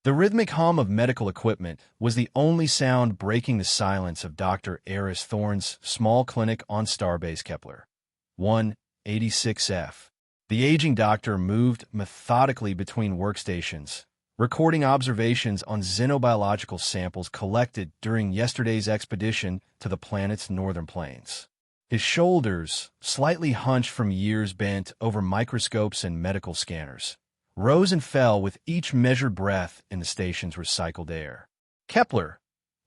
The rhythmic hum of medical equipment was the only sound breaking the silence of Dr. Eris Thorne's small clinic on Starbase Kepler 186F. The aging doctor moved methodically between workstations, recording observations on xenobiological samples collected during yesterday's expedition to the planet's northern plains. His shoulders, slightly hunched from years bent over microscopes and medical scanners, rose and fell with each measured breath in the station's recycled air. Kepler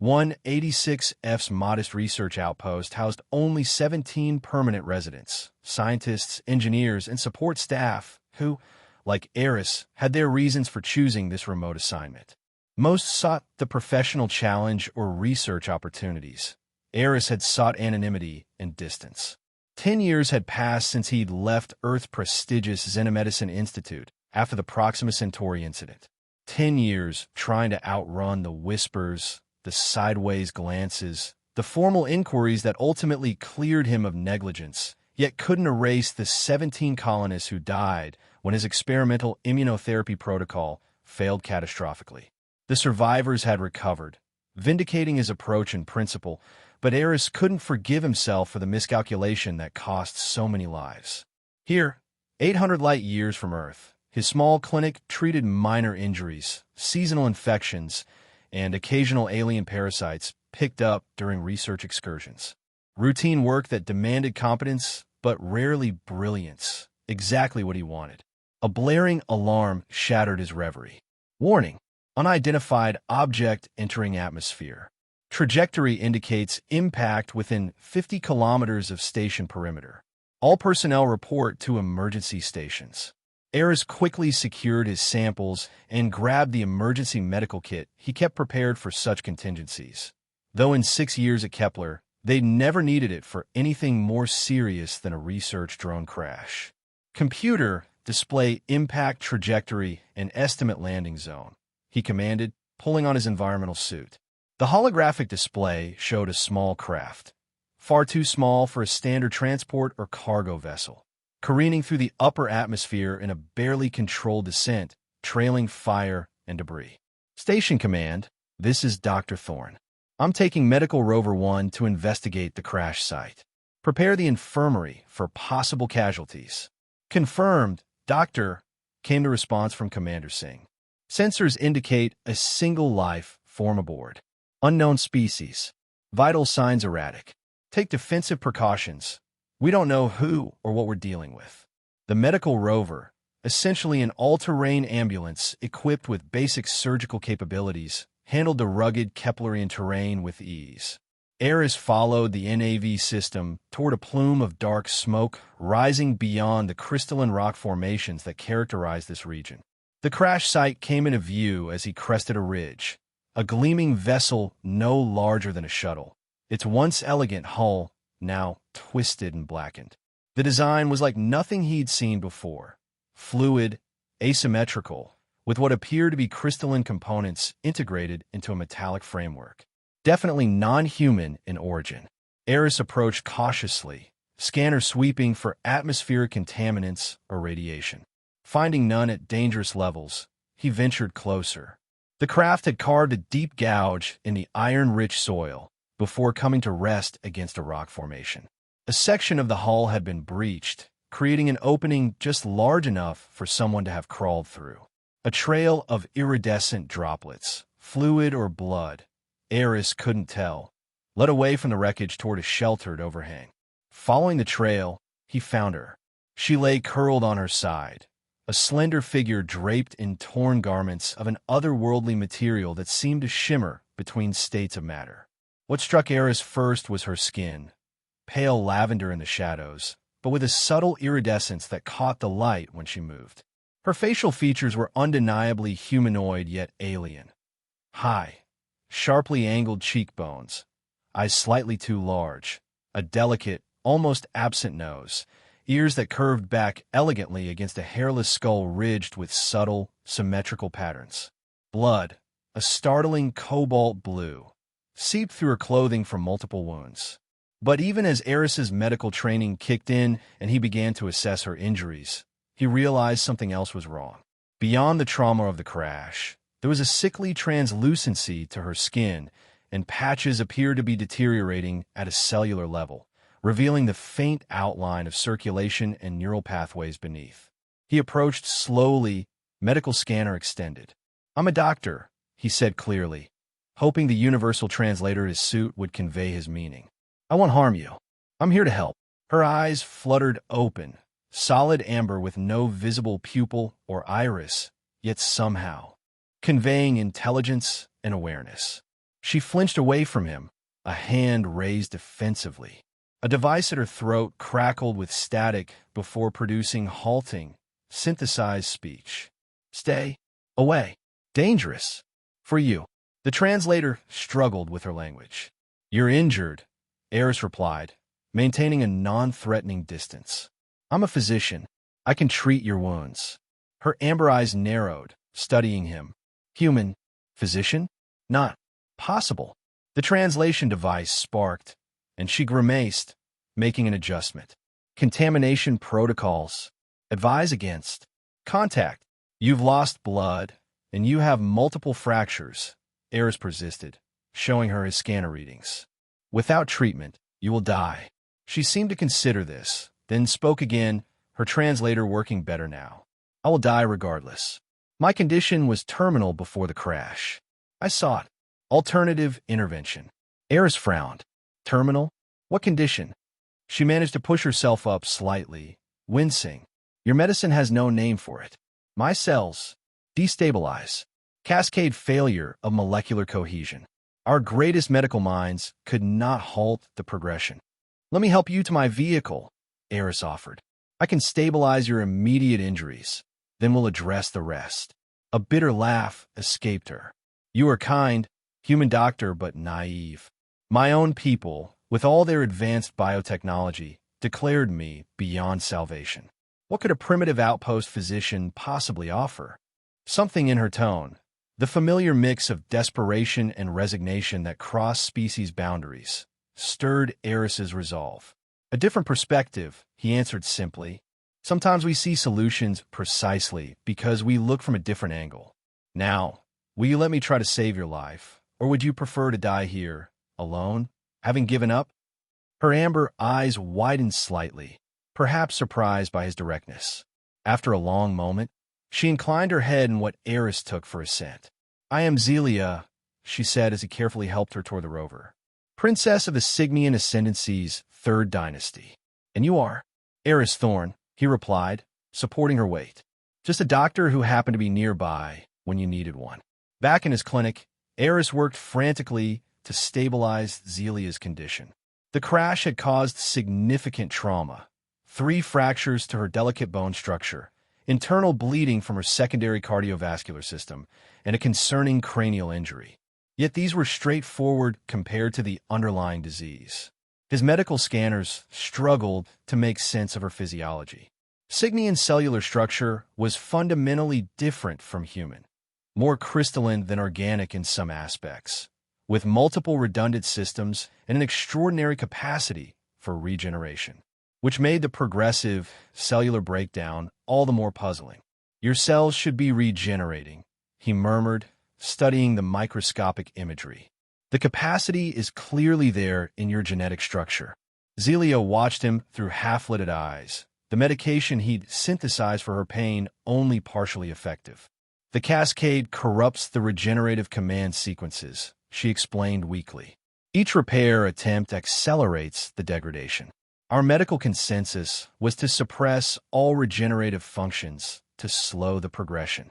186F's modest research outpost housed only 17 permanent residents, scientists, engineers, and support staff who, like Eris, had their reasons for choosing this remote assignment. Most sought the professional challenge or research opportunities. Eris had sought anonymity and distance. 10 years had passed since he'd left Earth's prestigious Xenomedicine Institute after the Proxima Centauri incident. 10 years trying to outrun the whispers, the sideways glances, the formal inquiries that ultimately cleared him of negligence, yet couldn't erase the 17 colonists who died when his experimental immunotherapy protocol failed catastrophically. The survivors had recovered, vindicating his approach and principle, but Eris couldn't forgive himself for the miscalculation that cost so many lives. Here, 800 light-years from Earth, his small clinic treated minor injuries, seasonal infections, and occasional alien parasites picked up during research excursions. Routine work that demanded competence, but rarely brilliance. Exactly what he wanted. A blaring alarm shattered his reverie. Warning: unidentified object entering atmosphere. Trajectory indicates impact within 50 kilometers of station perimeter. All personnel report to emergency stations. Eris quickly secured his samples and grabbed the emergency medical kit he kept prepared for such contingencies. Though in 6 years at Kepler, they'd never needed it for anything more serious than a research drone crash. Computer, display impact trajectory and estimate landing zone, he commanded, pulling on his environmental suit. The holographic display showed a small craft, far too small for a standard transport or cargo vessel, careening through the upper atmosphere in a barely controlled descent, trailing fire and debris. Station Command, this is Dr. Thorne. I'm taking Medical Rover 1 to investigate the crash site. Prepare the infirmary for possible casualties. Confirmed, Doctor, came the response from Commander Singh. Sensors indicate a single life form aboard. Unknown species. Vital signs erratic. Take defensive precautions. We don't know who or what we're dealing with. The Medical Rover, essentially an all-terrain ambulance equipped with basic surgical capabilities, handled the rugged Keplerian terrain with ease. Eris followed the NAV system toward a plume of dark smoke rising beyond the crystalline rock formations that characterize this region. The crash site came into view as he crested a ridge, a gleaming vessel no larger than a shuttle, its once elegant hull now twisted and blackened. The design was like nothing he'd seen before, fluid, asymmetrical, with what appeared to be crystalline components integrated into a metallic framework. Definitely non-human in origin. Eris approached cautiously, scanner sweeping for atmospheric contaminants or radiation. Finding none at dangerous levels, he ventured closer. The craft had carved a deep gouge in the iron-rich soil before coming to rest against a rock formation. A section of the hull had been breached, creating an opening just large enough for someone to have crawled through. A trail of iridescent droplets, fluid or blood, Eris couldn't tell, led away from the wreckage toward a sheltered overhang. Following the trail, he found her. She lay curled on her side, a slender figure draped in torn garments of an otherworldly material that seemed to shimmer between states of matter. What struck Eris first was her skin, pale lavender in the shadows, but with a subtle iridescence that caught the light when she moved. Her facial features were undeniably humanoid yet alien. High, sharply angled cheekbones, eyes slightly too large, a delicate, almost absent nose, ears that curved back elegantly against a hairless skull ridged with subtle, symmetrical patterns. Blood, a startling cobalt blue, seeped through her clothing from multiple wounds. But even as Eris's medical training kicked in and he began to assess her injuries, he realized something else was wrong. Beyond the trauma of the crash, There was a sickly translucency to her skin, and patches appeared to be deteriorating at a cellular level, revealing the faint outline of circulation and neural pathways beneath. He approached slowly, medical scanner extended. "I'm a doctor," he said clearly, hoping the universal translator his suit would convey his meaning. "I won't harm you. I'm here to help." Her eyes fluttered open, solid amber with no visible pupil or iris, yet somehow conveying intelligence and awareness. She flinched away from him, a hand raised defensively. A device at her throat crackled with static before producing halting, synthesized speech. "Stay away. Dangerous. For you." The translator struggled with her language. "You're injured," Eris replied, maintaining a non-threatening distance. "I'm a physician. I can treat your wounds." Her amber eyes narrowed, studying him. "Human. Physician? Not possible." The translation device sparked, and she grimaced, making an adjustment. "Contamination protocols. Advise against contact. You've lost blood, and you have multiple fractures," Eris persisted, showing her his scanner readings. "Without treatment, you will die." She seemed to consider this, then spoke again, her translator working better now. "I will die regardless. My condition was terminal before the crash. I sought alternative intervention." Eris frowned. "Terminal? What condition?" She managed to push herself up slightly, wincing. "Your medicine has no name for it. My cells destabilize. Cascade failure of molecular cohesion. Our greatest medical minds could not halt the progression." "Let me help you to my vehicle," Eris offered. "I can stabilize your immediate injuries. Then we'll address the rest." A bitter laugh escaped her. "You are kind, human doctor, but naive. My own people, with all their advanced biotechnology, declared me beyond salvation. What could a primitive outpost physician possibly offer?" Something in her tone, the familiar mix of desperation and resignation that crossed species boundaries, stirred Eris's resolve. "A different perspective," he answered simply. "Sometimes we see solutions precisely because we look from a different angle. Now, will you let me try to save your life, or would you prefer to die here, alone, having given up?" Her amber eyes widened slightly, perhaps surprised by his directness. After a long moment, she inclined her head in what Eris took for assent. "I am Zelia," she said as he carefully helped her toward the rover. "Princess of the Sigmian Ascendancy's third dynasty." "And you are?" "Eris Thorn," he replied, supporting her weight. "Just a doctor who happened to be nearby when you needed one." Back in his clinic, Eris worked frantically to stabilize Zelia's condition. The crash had caused significant trauma. 3 fractures to her delicate bone structure, internal bleeding from her secondary cardiovascular system, and a concerning cranial injury. Yet these were straightforward compared to the underlying disease. His medical scanners struggled to make sense of her physiology. Signian cellular structure was fundamentally different from human, more crystalline than organic in some aspects, with multiple redundant systems and an extraordinary capacity for regeneration, which made the progressive cellular breakdown all the more puzzling. "Your cells should be regenerating," he murmured, studying the microscopic imagery. "The capacity is clearly there in your genetic structure." Zelia watched him through half-lidded eyes, the medication he'd synthesized for her pain only partially effective. "The cascade corrupts the regenerative command sequences," she explained weakly. "Each repair attempt accelerates the degradation. Our medical consensus was to suppress all regenerative functions to slow the progression."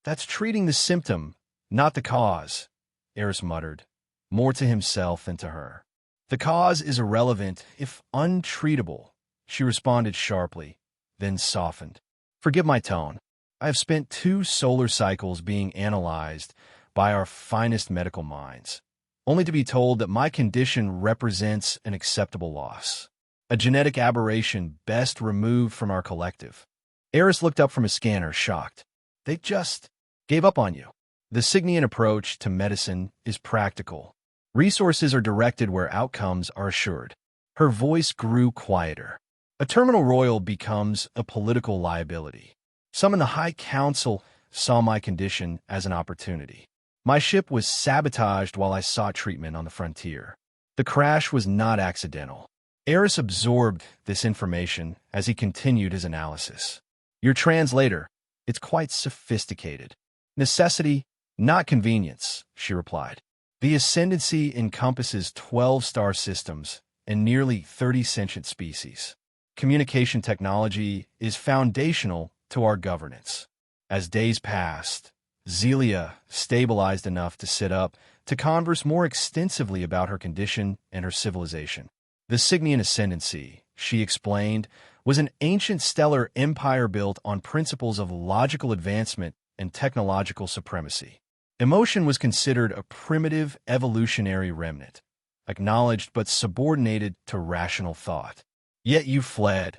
"That's treating the symptom, not the cause," Eris muttered, more to himself than to her. "The cause is irrelevant if untreatable," she responded sharply, then softened. "Forgive my tone. I have spent 2 solar cycles being analyzed by our finest medical minds, only to be told that my condition represents an acceptable loss, a genetic aberration best removed from our collective." Eris looked up from his scanner, shocked. "They just gave up on you." "The Signian approach to medicine is practical. Resources are directed where outcomes are assured." Her voice grew quieter. "A terminal royal becomes a political liability. Some in the High Council saw my condition as an opportunity. My ship was sabotaged while I sought treatment on the frontier. The crash was not accidental. Eris absorbed this information as he continued his analysis. Your translator, it's quite sophisticated. Necessity, not convenience, she replied. The ascendancy encompasses 12 star systems and nearly 30 sentient species. Communication technology is foundational to our governance. As days passed, Zelia stabilized enough to sit up to converse more extensively about her condition and her civilization. The Cygnian ascendancy, she explained, was an ancient stellar empire built on principles of logical advancement and technological supremacy. Emotion was considered a primitive evolutionary remnant, acknowledged but subordinated to rational thought. Yet you fled,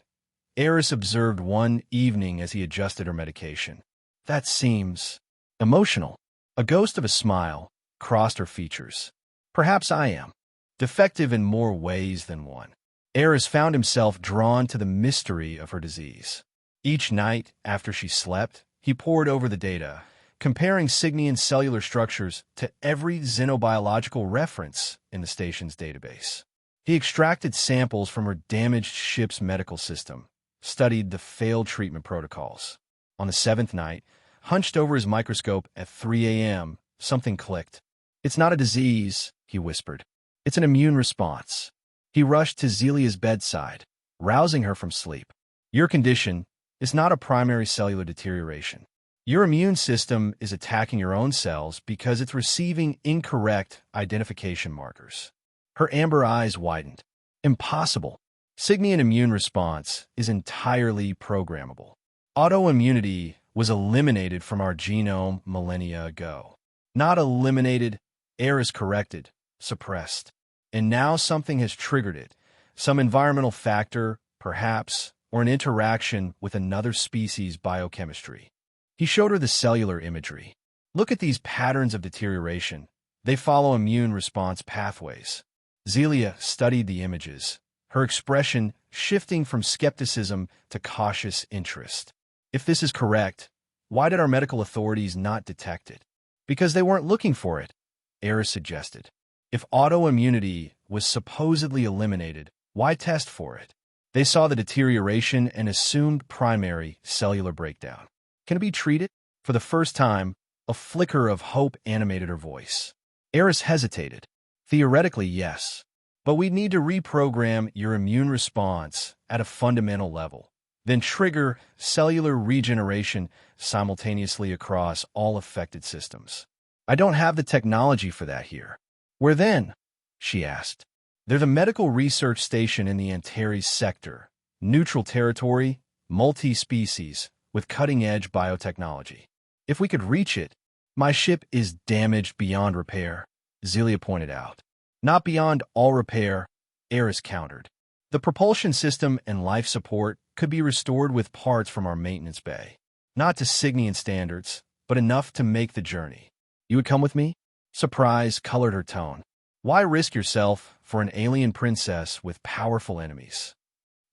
Eris observed one evening as he adjusted her medication. That seems emotional. A ghost of a smile crossed her features. Perhaps I am. Defective in more ways than one. Eris found himself drawn to the mystery of her disease. Each night after she slept, he pored over the data, comparing Cygnian cellular structures to every xenobiological reference in the station's database. He extracted samples from her damaged ship's medical system, studied the failed treatment protocols. On the seventh night, hunched over his microscope at 3 a.m., something clicked. It's not a disease, he whispered. It's an immune response. He rushed to Zelia's bedside, rousing her from sleep. Your condition is not a primary cellular deterioration. Your immune system is attacking your own cells because it's receiving incorrect identification markers. Her amber eyes widened. Impossible. Cygnian immune response is entirely programmable. Autoimmunity was eliminated from our genome millennia ago. Not eliminated, Eris corrected, suppressed. And now something has triggered it. Some environmental factor, perhaps, or an interaction with another species' biochemistry. He showed her the cellular imagery. Look at these patterns of deterioration. They follow immune response pathways. Zelia studied the images, her expression shifting from skepticism to cautious interest. If this is correct, why did our medical authorities not detect it? Because they weren't looking for it, Eris suggested. If autoimmunity was supposedly eliminated, why test for it? They saw the deterioration and assumed primary cellular breakdown. Can it be treated? For the first time, a flicker of hope animated her voice. Eris hesitated. Theoretically, yes. But we'd need to reprogram your immune response at a fundamental level, then trigger cellular regeneration simultaneously across all affected systems. I don't have the technology for that here. Where then? She asked. They're the medical research station in the Antares sector, neutral territory, multi-species, with cutting-edge biotechnology. If we could reach it, my ship is damaged beyond repair, Zelia pointed out. Not beyond all repair, Eris countered. The propulsion system and life support could be restored with parts from our maintenance bay. Not to Cygnian standards, but enough to make the journey. You would come with me? Surprise colored her tone. Why risk yourself for an alien princess with powerful enemies?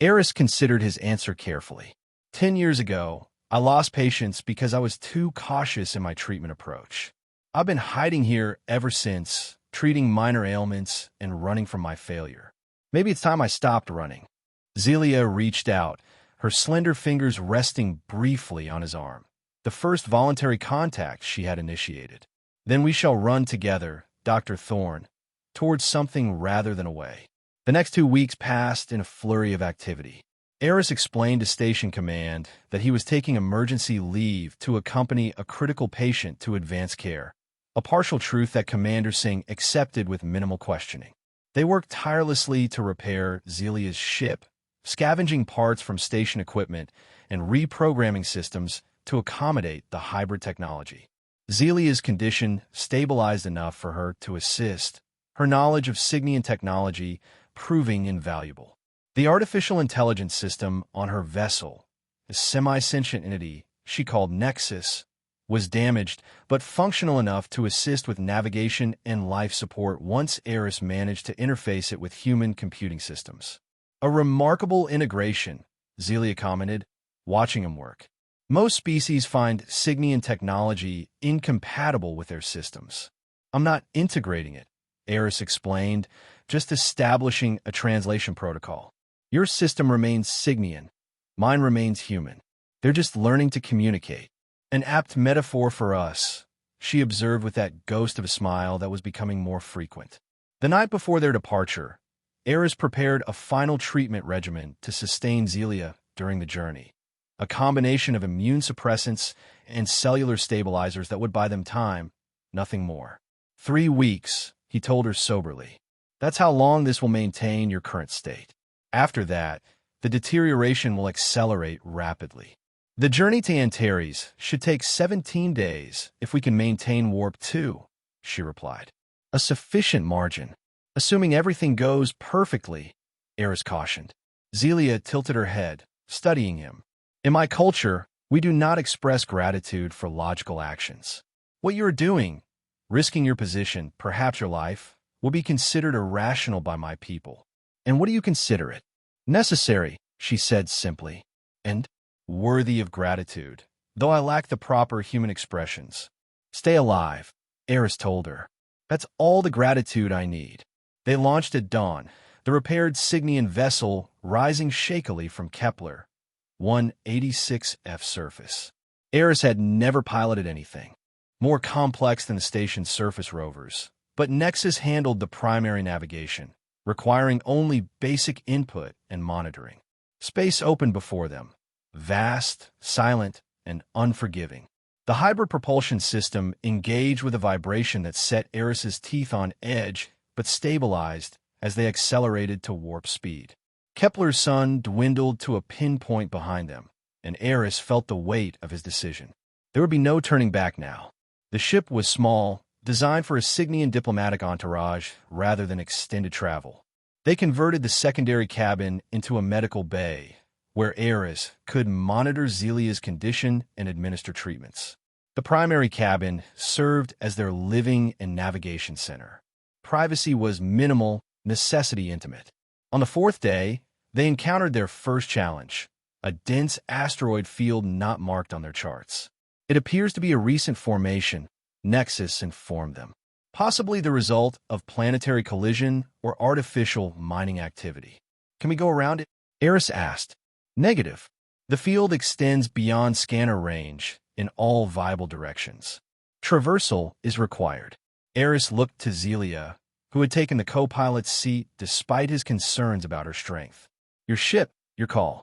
Eris considered his answer carefully. 10 years ago, I lost patients because I was too cautious in my treatment approach. I've been hiding here ever since, treating minor ailments and running from my failure. Maybe it's time I stopped running. Zelia reached out, her slender fingers resting briefly on his arm, the first voluntary contact she had initiated. Then we shall run together, Dr. Thorne, towards something rather than away. The next 2 weeks passed in a flurry of activity. Eris explained to Station Command that he was taking emergency leave to accompany a critical patient to advanced care, a partial truth that Commander Singh accepted with minimal questioning. They worked tirelessly to repair Zelia's ship, scavenging parts from station equipment and reprogramming systems to accommodate the hybrid technology. Zelia's condition stabilized enough for her to assist, her knowledge of Cygnian technology proving invaluable. The artificial intelligence system on her vessel, a semi-sentient entity she called Nexus, was damaged but functional enough to assist with navigation and life support once Eris managed to interface it with human computing systems. A remarkable integration, Zelia commented, watching him work. Most species find Signian technology incompatible with their systems. I'm not integrating it, Eris explained, just establishing a translation protocol. Your system remains Signian, mine remains human. They're just learning to communicate. An apt metaphor for us, she observed with that ghost of a smile that was becoming more frequent. The night before their departure, Eris prepared a final treatment regimen to sustain Zelia during the journey. A combination of immune suppressants and cellular stabilizers that would buy them time, nothing more. 3 weeks, he told her soberly. That's how long this will maintain your current state. After that, the deterioration will accelerate rapidly. The journey to Antares should take 17 days if we can maintain Warp 2, she replied. A sufficient margin. Assuming everything goes perfectly, Eris cautioned. Zelia tilted her head, studying him. In my culture, we do not express gratitude for logical actions. What you are doing, risking your position, perhaps your life, will be considered irrational by my people. And what do you consider it? Necessary, she said simply, and worthy of gratitude, though I lack the proper human expressions. Stay alive, Eris told her. That's all the gratitude I need. They launched at dawn, the repaired Signian vessel rising shakily from Kepler 186F surface. Eris had never piloted anything more complex than the station's surface rovers, but Nexus handled the primary navigation, requiring only basic input and monitoring. Space opened before them, vast, silent, and unforgiving. The hybrid propulsion system engaged with a vibration that set Eris's teeth on edge but stabilized as they accelerated to warp speed. Kepler's sun dwindled to a pinpoint behind them, and Eris felt the weight of his decision. There would be no turning back now. The ship was small, designed for a Signian diplomatic entourage rather than extended travel. They converted the secondary cabin into a medical bay, where Eris could monitor Zelia's condition and administer treatments. The primary cabin served as their living and navigation center. Privacy was minimal, necessity intimate. On the 4th day, they encountered their first challenge, a dense asteroid field not marked on their charts. It appears to be a recent formation, Nexus informed them, possibly the result of planetary collision or artificial mining activity. Can we go around it? Eris asked. Negative. The field extends beyond scanner range in all viable directions. Traversal is required. Eris looked to Zelia, who had taken the co-pilot's seat despite his concerns about her strength. Your ship, your call.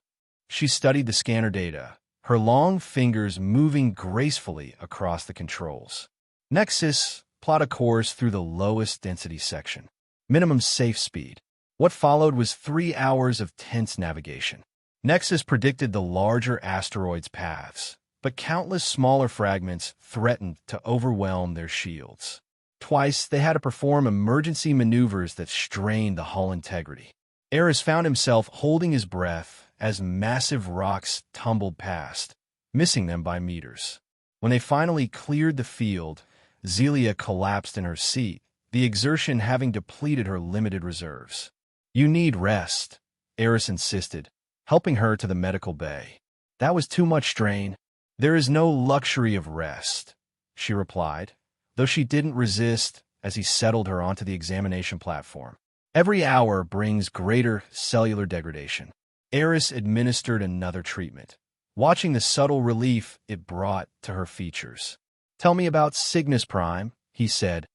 She studied the scanner data, her long fingers moving gracefully across the controls. Nexus, plot a course through the lowest density section. Minimum safe speed. What followed was 3 hours of tense navigation. Nexus predicted the larger asteroids' paths, but countless smaller fragments threatened to overwhelm their shields. Twice, they had to perform emergency maneuvers that strained the hull integrity. Eris found himself holding his breath as massive rocks tumbled past, missing them by meters. When they finally cleared the field, Zelia collapsed in her seat, the exertion having depleted her limited reserves. You need rest, Eris insisted, helping her to the medical bay. That was too much strain. There is no luxury of rest, she replied, though she didn't resist as he settled her onto the examination platform. Every hour brings greater cellular degradation. Eris administered another treatment, watching the subtle relief it brought to her features. Tell me about Cygnus Prime, he said,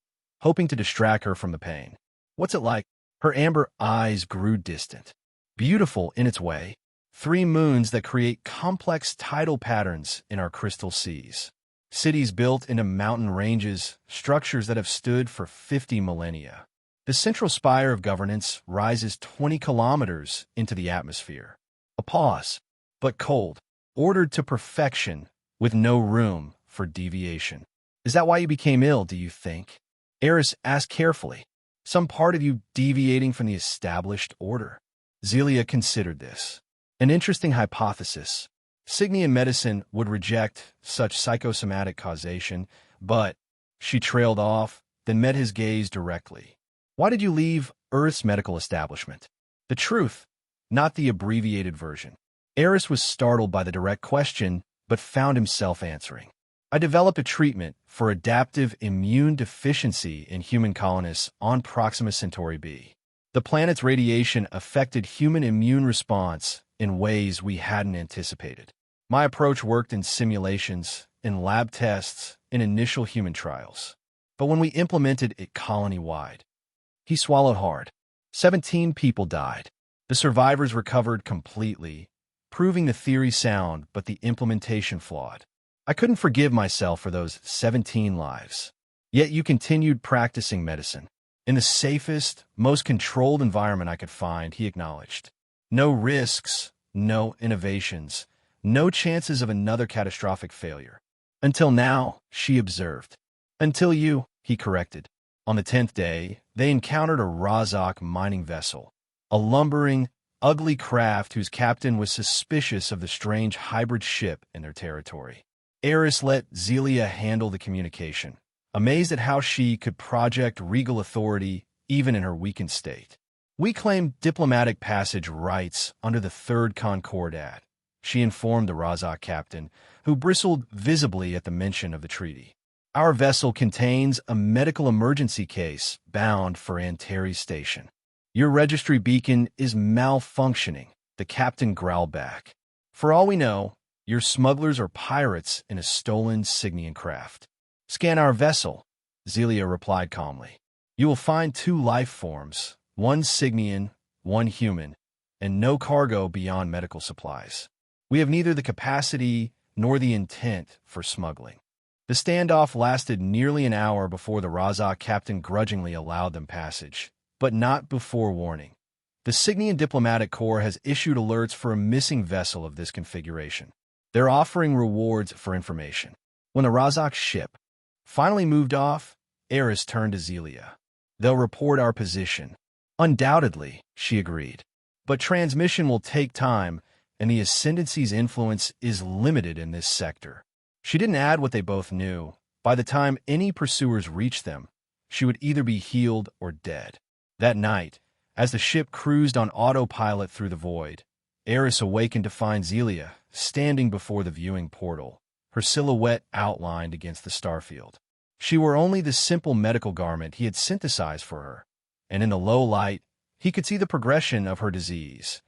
hoping to distract her from the pain. What's it like? Her amber eyes grew distant. Beautiful in its way. 3 moons that create complex tidal patterns in our crystal seas. Cities built into mountain ranges, structures that have stood for 50 millennia. The central spire of governance rises 20 kilometers into the atmosphere. A pause, but cold, ordered to perfection, with no room for deviation. Is that why you became ill, do you think? Eris asked carefully. Some part of you deviating from the established order? Zelia considered this. An interesting hypothesis. Signian medicine would reject such psychosomatic causation, but she trailed off, then met his gaze directly. Why did you leave Earth's medical establishment? The truth, not the abbreviated version. Eris was startled by the direct question, but found himself answering. I developed a treatment for adaptive immune deficiency in human colonists on Proxima Centauri b. The planet's radiation affected human immune response in ways we hadn't anticipated. My approach worked in simulations, in lab tests, in initial human trials. But when we implemented it colony-wide, he swallowed hard. 17 people died. The survivors recovered completely, proving the theory sound but the implementation flawed. I couldn't forgive myself for those 17 lives. Yet you continued practicing medicine. In the safest, most controlled environment I could find, he acknowledged. No risks, no innovations, no chances of another catastrophic failure. Until now, she observed. Until you, he corrected. On the 10th day, they encountered a Razak mining vessel, a lumbering, ugly craft whose captain was suspicious of the strange hybrid ship in their territory. Eris let Zelia handle the communication, amazed at how she could project regal authority even in her weakened state. We claimed diplomatic passage rights under the Third Concordat, she informed the Razak captain, who bristled visibly at the mention of the treaty. Our vessel contains a medical emergency case bound for Antares Station. Your registry beacon is malfunctioning, the captain growled back. For all we know, your smugglers are pirates in a stolen Cygnian craft. Scan our vessel, Zelia replied calmly. You will find 2 life forms, one Cygnian, one human, and no cargo beyond medical supplies. We have neither the capacity nor the intent for smuggling. The standoff lasted nearly an hour before the Razak captain grudgingly allowed them passage, but not before warning. The Cygnian Diplomatic Corps has issued alerts for a missing vessel of this configuration. They're offering rewards for information. When the Razak ship finally moved off, Eris turned to Zelia. They'll report our position. Undoubtedly, she agreed. But transmission will take time, and the Ascendancy's influence is limited in this sector. She didn't add what they both knew. By the time any pursuers reached them, she would either be healed or dead. That night, as the ship cruised on autopilot through the void, Eris awakened to find Zelia standing before the viewing portal, her silhouette outlined against the starfield. She wore only the simple medical garment he had synthesized for her, and in the low light, he could see the progression of her disease,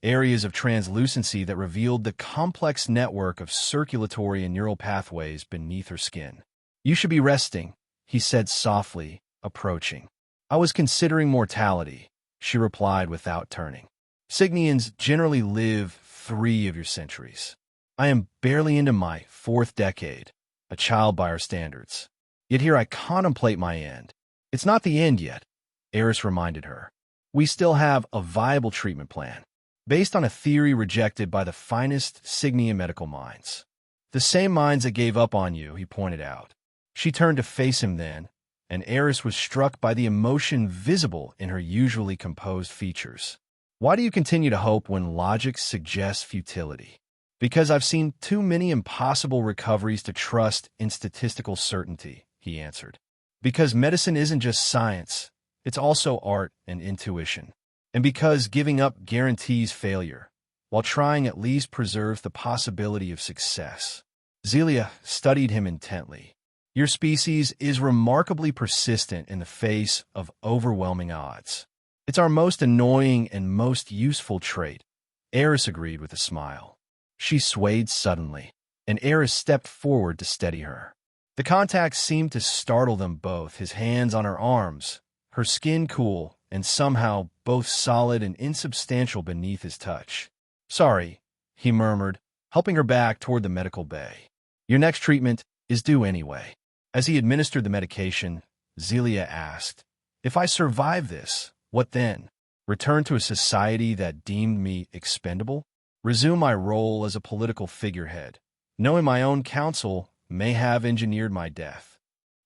areas of translucency that revealed the complex network of circulatory and neural pathways beneath her skin. You should be resting, he said softly, approaching. I was considering mortality, she replied without turning. Cygnians generally live 3 of your centuries. I am barely into my 4th decade, a child by our standards. Yet here I contemplate my end. It's not the end yet, Eris reminded her. We still have a viable treatment plan, based on a theory rejected by the finest Cygnian medical minds. The same minds that gave up on you, he pointed out. She turned to face him then, and Eris was struck by the emotion visible in her usually composed features. Why do you continue to hope when logic suggests futility? Because I've seen too many impossible recoveries to trust in statistical certainty, he answered. Because medicine isn't just science, it's also art and intuition. And because giving up guarantees failure, while trying at least preserves the possibility of success. Zelia studied him intently. Your species is remarkably persistent in the face of overwhelming odds. It's our most annoying and most useful trait, Eris agreed with a smile. She swayed suddenly, and Eris stepped forward to steady her. The contact seemed to startle them both, his hands on her arms, her skin cool, and somehow both solid and insubstantial beneath his touch. Sorry, he murmured, helping her back toward the medical bay. Your next treatment is due anyway. As he administered the medication, Zelia asked, If I survive this, what then? Return to a society that deemed me expendable? Resume my role as a political figurehead, knowing my own counsel may have engineered my death?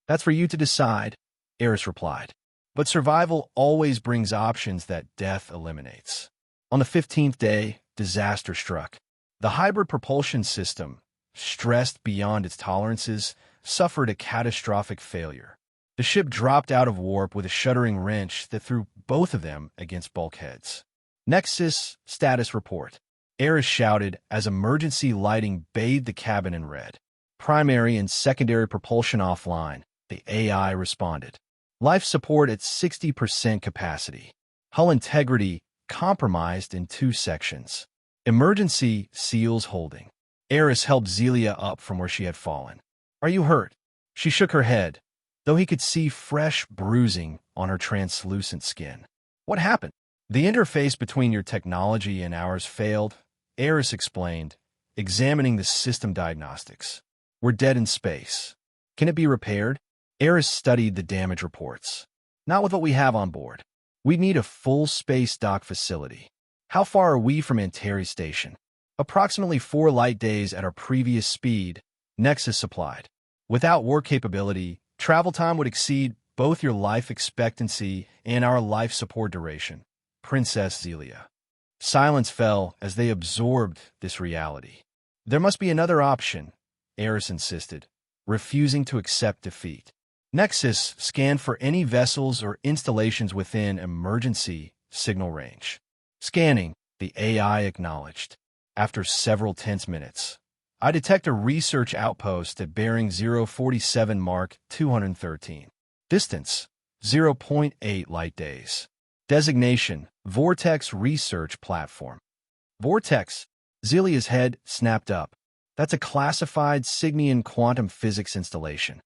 That's for you to decide, Eris replied. But survival always brings options that death eliminates. On the 15th day, disaster struck. The hybrid propulsion system, stressed beyond its tolerances, suffered a catastrophic failure. The ship dropped out of warp with a shuddering wrench that threw both of them against bulkheads. Nexus status report. Eris shouted as emergency lighting bathed the cabin in red. Primary and secondary propulsion offline, the AI responded. Life support at 60% capacity. Hull integrity compromised in 2 sections. Emergency seals holding. Eris helped Zelia up from where she had fallen. Are you hurt? She shook her head, though he could see fresh bruising on her translucent skin. What happened? The interface between your technology and ours failed, Eris explained, examining the system diagnostics. We're dead in space. Can it be repaired? Eris studied the damage reports. Not with what we have on board. We need a full space dock facility. How far are we from Antares Station? Approximately 4 light days at our previous speed, Nexus supplied. Without warp capability, travel time would exceed both your life expectancy and our life support duration. Princess Zelia. Silence fell as they absorbed this reality. There must be another option, Eris insisted, refusing to accept defeat. Nexus scanned for any vessels or installations within emergency signal range. Scanning, the AI acknowledged. After several tense minutes, I detect a research outpost at bearing 047 Mark 213. Distance, 0.8 light days. Designation, Vortex Research Platform. Vortex, Zelia's head snapped up. That's a classified Signian quantum physics installation.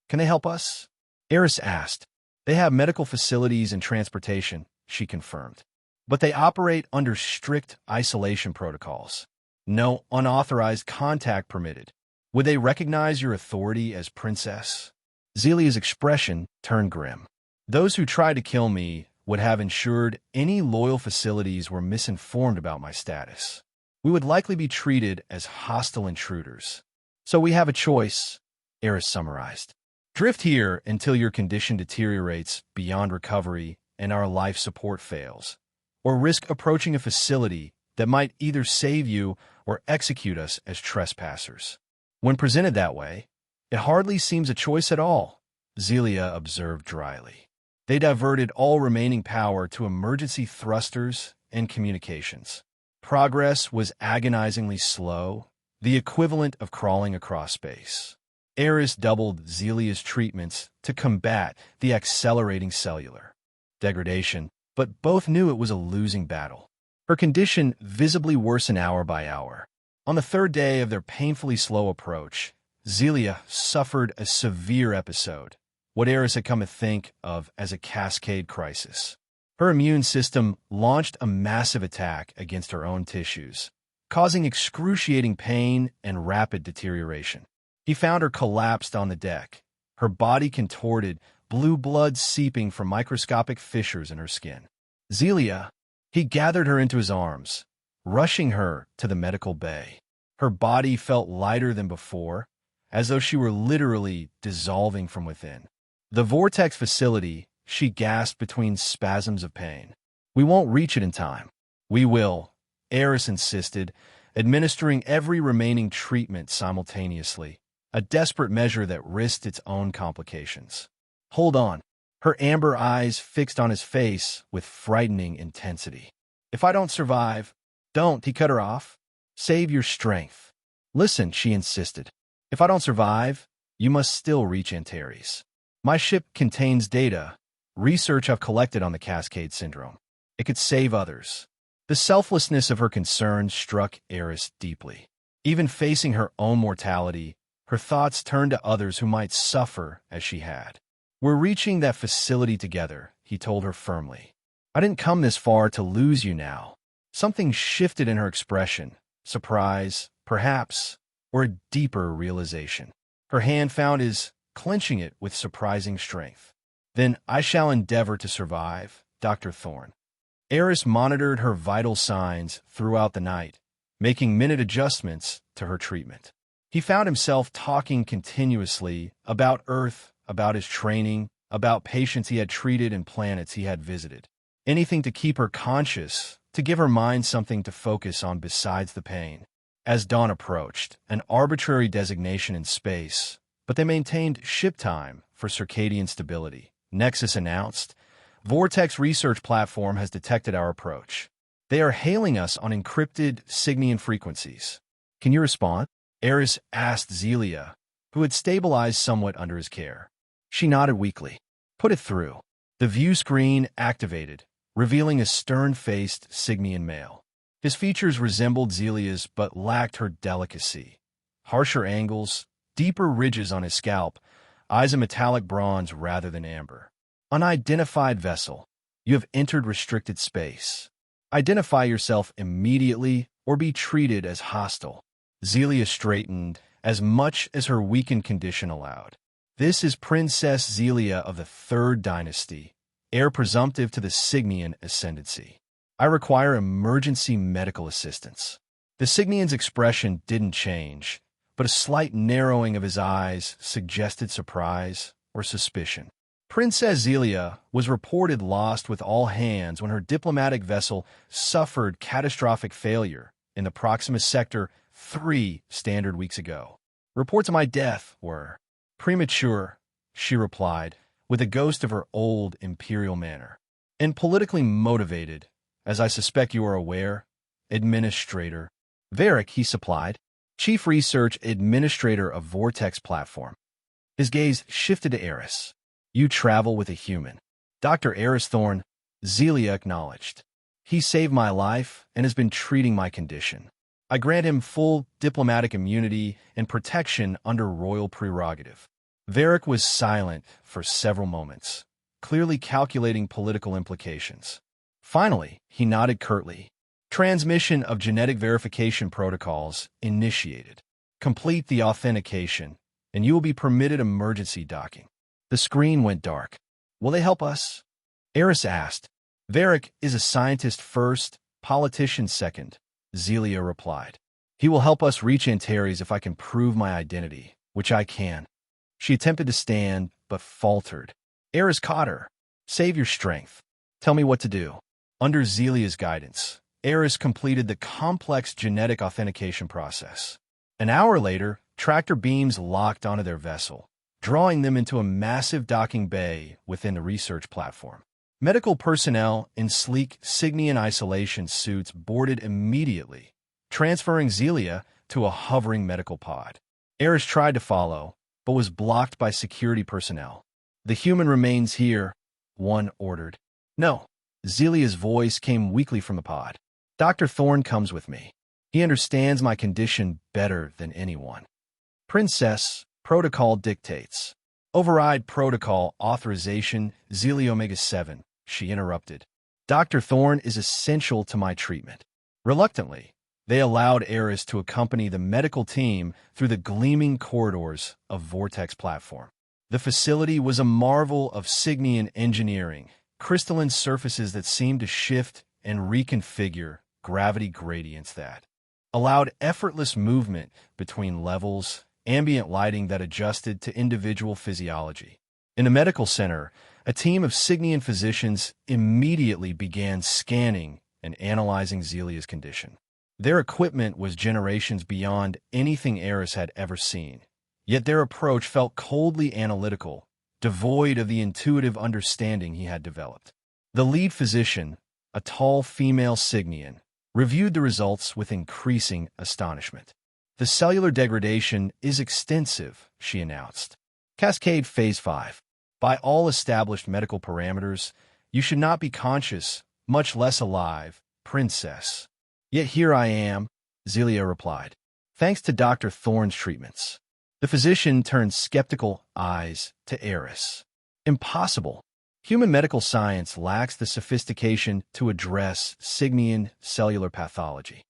Can they help us? Eris asked. They have medical facilities and transportation, she confirmed. But they operate under strict isolation protocols. No unauthorized contact permitted. Would they recognize your authority as princess? Zelia's expression turned grim. Those who tried to kill me would have ensured any loyal facilities were misinformed about my status. We would likely be treated as hostile intruders. So we have a choice, Eris summarized. Drift here until your condition deteriorates beyond recovery and our life support fails, or risk approaching a facility that might either save you or execute us as trespassers. When presented that way, it hardly seems a choice at all, Zelia observed dryly. They diverted all remaining power to emergency thrusters and communications. Progress was agonizingly slow, the equivalent of crawling across space. Eris doubled Zelia's treatments to combat the accelerating cellular degradation, but both knew it was a losing battle. Her condition visibly worsened hour by hour. On the 3rd day of their painfully slow approach, Zelia suffered a severe episode, what Eris had come to think of as a cascade crisis. Her immune system launched a massive attack against her own tissues, causing excruciating pain and rapid deterioration. He found her collapsed on the deck, her body contorted, blue blood seeping from microscopic fissures in her skin. Zelia, he gathered her into his arms, rushing her to the medical bay. Her body felt lighter than before, as though she were literally dissolving from within. The Vortex facility, she gasped between spasms of pain. We won't reach it in time. We will, Eris insisted, administering every remaining treatment simultaneously, a desperate measure that risked its own complications. Hold on. Her amber eyes fixed on his face with frightening intensity. If I don't survive, don't, he cut her off. Save your strength. Listen, she insisted. If I don't survive, you must still reach Antares. My ship contains data, research I've collected on the Cascade Syndrome. It could save others. The selflessness of her concern struck Eris deeply. Even facing her own mortality, her thoughts turned to others who might suffer as she had. We're reaching that facility together, he told her firmly. I didn't come this far to lose you now. Something shifted in her expression, surprise, perhaps, or a deeper realization. Her hand found his, clenching it with surprising strength. Then I shall endeavor to survive, Dr. Thorne. Eris monitored her vital signs throughout the night, making minute adjustments to her treatment. He found himself talking continuously about Earth, about his training, about patients he had treated and planets he had visited. Anything to keep her conscious, to give her mind something to focus on besides the pain. As dawn approached, an arbitrary designation in space, but they maintained ship time for circadian stability. Nexus announced, Vortex Research Platform has detected our approach. They are hailing us on encrypted Signian frequencies. Can you respond? Eris asked Zelia, who had stabilized somewhat under his care. She nodded weakly. Put it through. The view screen activated, revealing a stern-faced Signian male. His features resembled Zelia's but lacked her delicacy. Harsher angles, deeper ridges on his scalp, eyes of metallic bronze rather than amber. Unidentified vessel. You have entered restricted space. Identify yourself immediately or be treated as hostile. Zelia straightened as much as her weakened condition allowed. This is Princess Zelia of the Third Dynasty, heir presumptive to the Signian ascendancy. I require emergency medical assistance. The Signian's expression didn't change, but a slight narrowing of his eyes suggested surprise or suspicion. Princess Zelia was reported lost with all hands when her diplomatic vessel suffered catastrophic failure in the Proxima Sector 3 standard weeks ago. Reports of my death were premature, she replied, with a ghost of her old imperial manner, and politically motivated, as I suspect you are aware. Administrator Varric, he supplied, Chief Research Administrator of Vortex Platform. His gaze shifted to Eris. You travel with a human. Dr. Eris Thorn, Zelia acknowledged. He saved my life and has been treating my condition. I grant him full diplomatic immunity and protection under royal prerogative. Varric was silent for several moments, clearly calculating political implications. Finally, he nodded curtly. Transmission of genetic verification protocols initiated. Complete the authentication, and you will be permitted emergency docking. The screen went dark. Will they help us? Eris asked. Varric is a scientist first, politician second, Zelia replied. He will help us reach Antares if I can prove my identity, which I can. She attempted to stand, but faltered. Eris caught her. Save your strength. Tell me what to do. Under Zelia's guidance, Eris completed the complex genetic authentication process. An hour later, tractor beams locked onto their vessel, drawing them into a massive docking bay within the research platform. Medical personnel in sleek Signian isolation suits boarded immediately, transferring Zelia to a hovering medical pod. Eris tried to follow, but was blocked by security personnel. The human remains here, one ordered. No. Zelia's voice came weakly from the pod. Dr. Thorn comes with me. He understands my condition better than anyone. Princess, protocol dictates. Override protocol authorization Zelia Omega-7, she interrupted. Dr. Thorn is essential to my treatment. Reluctantly, they allowed Eris to accompany the medical team through the gleaming corridors of Vortex Platform. The facility was a marvel of Signian engineering, crystalline surfaces that seemed to shift and reconfigure gravity gradients that allowed effortless movement between levels, ambient lighting that adjusted to individual physiology. In the medical center, a team of Signian physicians immediately began scanning and analyzing Zelia's condition. Their equipment was generations beyond anything Eris had ever seen, yet their approach felt coldly analytical, devoid of the intuitive understanding he had developed. The lead physician, a tall female Signian, reviewed the results with increasing astonishment. The cellular degradation is extensive, she announced. Cascade Phase 5. By all established medical parameters, you should not be conscious, much less alive, princess. Yet here I am, Zelia replied, thanks to Dr. Thorn's treatments. The physician turned skeptical eyes to Eris. Impossible. Human medical science lacks the sophistication to address Signian cellular pathology.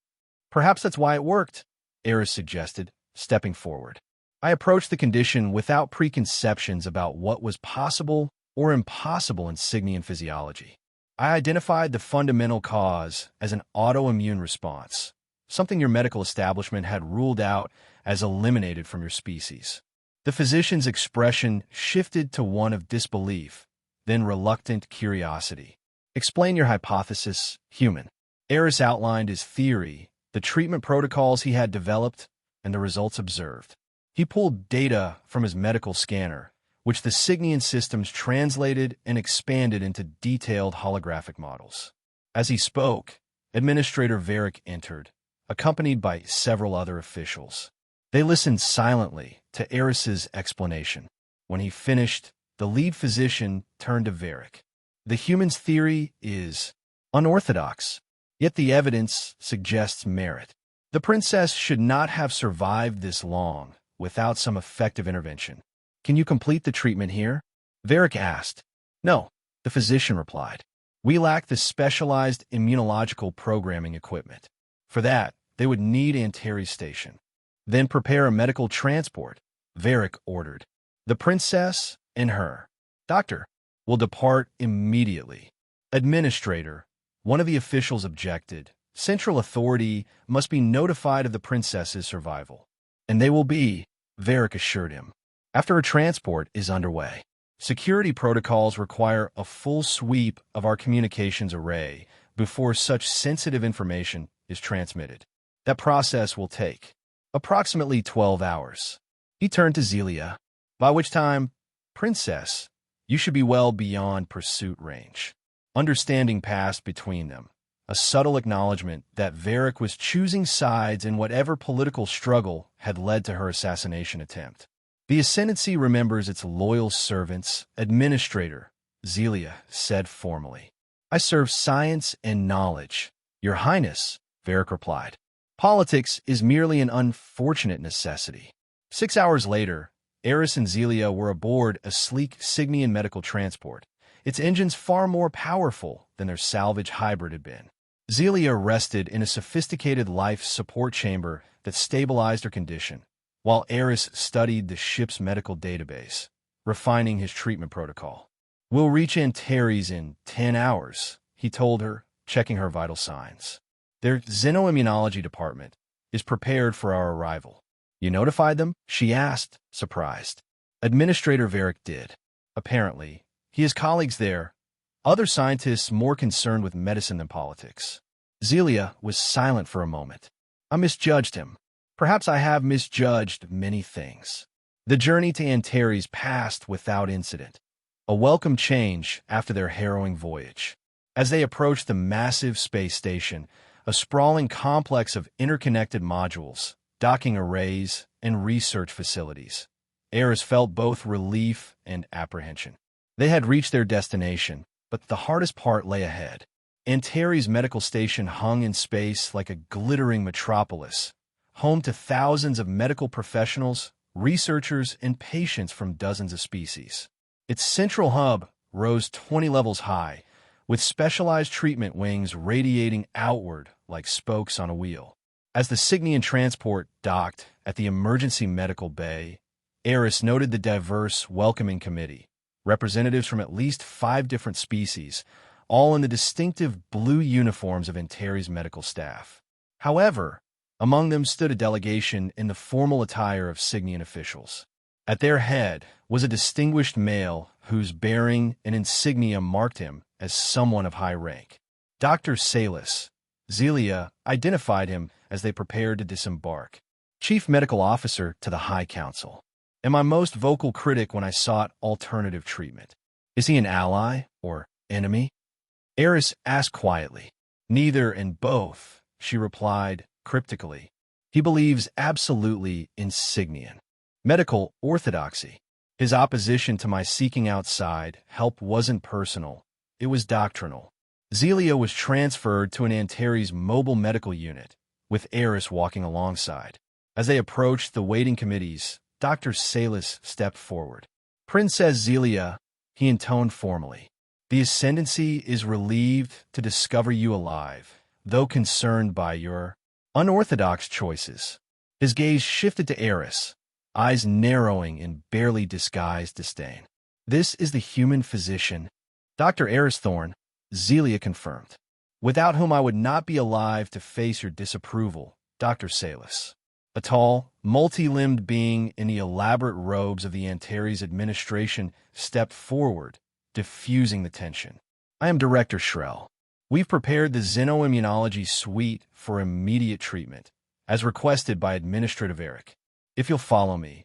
Perhaps that's why it worked, Eris suggested, stepping forward. I approached the condition without preconceptions about what was possible or impossible in Signian physiology. I identified the fundamental cause as an autoimmune response, something your medical establishment had ruled out as eliminated from your species. The physician's expression shifted to one of disbelief, then reluctant curiosity. Explain your hypothesis, human. Eris outlined his theory, the treatment protocols he had developed, and the results observed. He pulled data from his medical scanner, which the Signian systems translated and expanded into detailed holographic models. As he spoke, Administrator Varick entered, accompanied by several other officials. They listened silently to Eris's explanation. When he finished, the lead physician turned to Varick. The human's theory is unorthodox, yet the evidence suggests merit. The princess should not have survived this long without some effective intervention. Can you complete the treatment here? Varick asked. No, the physician replied. We lack the specialized immunological programming equipment. For that, they would need Antares Station. Then prepare a medical transport, Varick ordered. The princess and her doctor will depart immediately. Administrator, one of the officials objected. Central authority must be notified of the princess's survival. And they will be, Varick assured him, after a transport is underway. Security protocols require a full sweep of our communications array before such sensitive information is transmitted. That process will take approximately 12 hours. He turned to Zelia, by which time, Princess, you should be well beyond pursuit range. Understanding passed between them, a subtle acknowledgement that Varick was choosing sides in whatever political struggle had led to her assassination attempt. The Ascendancy remembers its loyal servants, Administrator, Zelia said formally. I serve science and knowledge. Your Highness, Varick replied. Politics is merely an unfortunate necessity. 6 hours later, Eris and Zelia were aboard a sleek Cygnian medical transport, its engines far more powerful than their salvage hybrid had been. Zelia rested in a sophisticated life support chamber that stabilized her condition, while Eris studied the ship's medical database, refining his treatment protocol. We'll reach Antares in 10 hours, he told her, checking her vital signs. Their xenoimmunology department is prepared for our arrival. You notified them? She asked, surprised. Administrator Varick did. Apparently, he has colleagues there, other scientists more concerned with medicine than politics. Zelia was silent for a moment. I misjudged him. Perhaps I have misjudged many things. The journey to Antares passed without incident, a welcome change after their harrowing voyage. As they approached the massive space station, a sprawling complex of interconnected modules, docking arrays, and research facilities, Eris felt both relief and apprehension. They had reached their destination, but the hardest part lay ahead. Antares Medical Station hung in space like a glittering metropolis, home to thousands of medical professionals, researchers, and patients from dozens of species. Its central hub rose 20 levels high, with specialized treatment wings radiating outward like spokes on a wheel. As the Cygnian transport docked at the emergency medical bay, Eris noted the diverse welcoming committee, representatives from at least 5 different species, all in the distinctive blue uniforms of Antares medical staff. However, among them stood a delegation in the formal attire of Cygnian officials. At their head was a distinguished male whose bearing and insignia marked him as someone of high rank. Dr. Salis. Zelia identified him as they prepared to disembark. Chief Medical Officer to the High Council. And my most vocal critic when I sought alternative treatment. Is he an ally or enemy? Eris asked quietly. Neither and both, she replied cryptically. He believes absolutely in Cygnian medical orthodoxy. His opposition to my seeking outside help wasn't personal, it was doctrinal. Zelia was transferred to an Antares mobile medical unit, with Eris walking alongside. As they approached the waiting committees, Dr. Salis stepped forward. Princess Zelia, he intoned formally. The Ascendancy is relieved to discover you alive, though concerned by your unorthodox choices. His gaze shifted to Eris, eyes narrowing in barely disguised disdain. This is the human physician, Dr. Eris Thorne, Zelia confirmed, without whom I would not be alive to face your disapproval, Dr. Salis. A tall, multi-limbed being in the elaborate robes of the Antares administration stepped forward, diffusing the tension. I am Director Shrell. We've prepared the xenoimmunology suite for immediate treatment, as requested by Administrator Varick. If you'll follow me.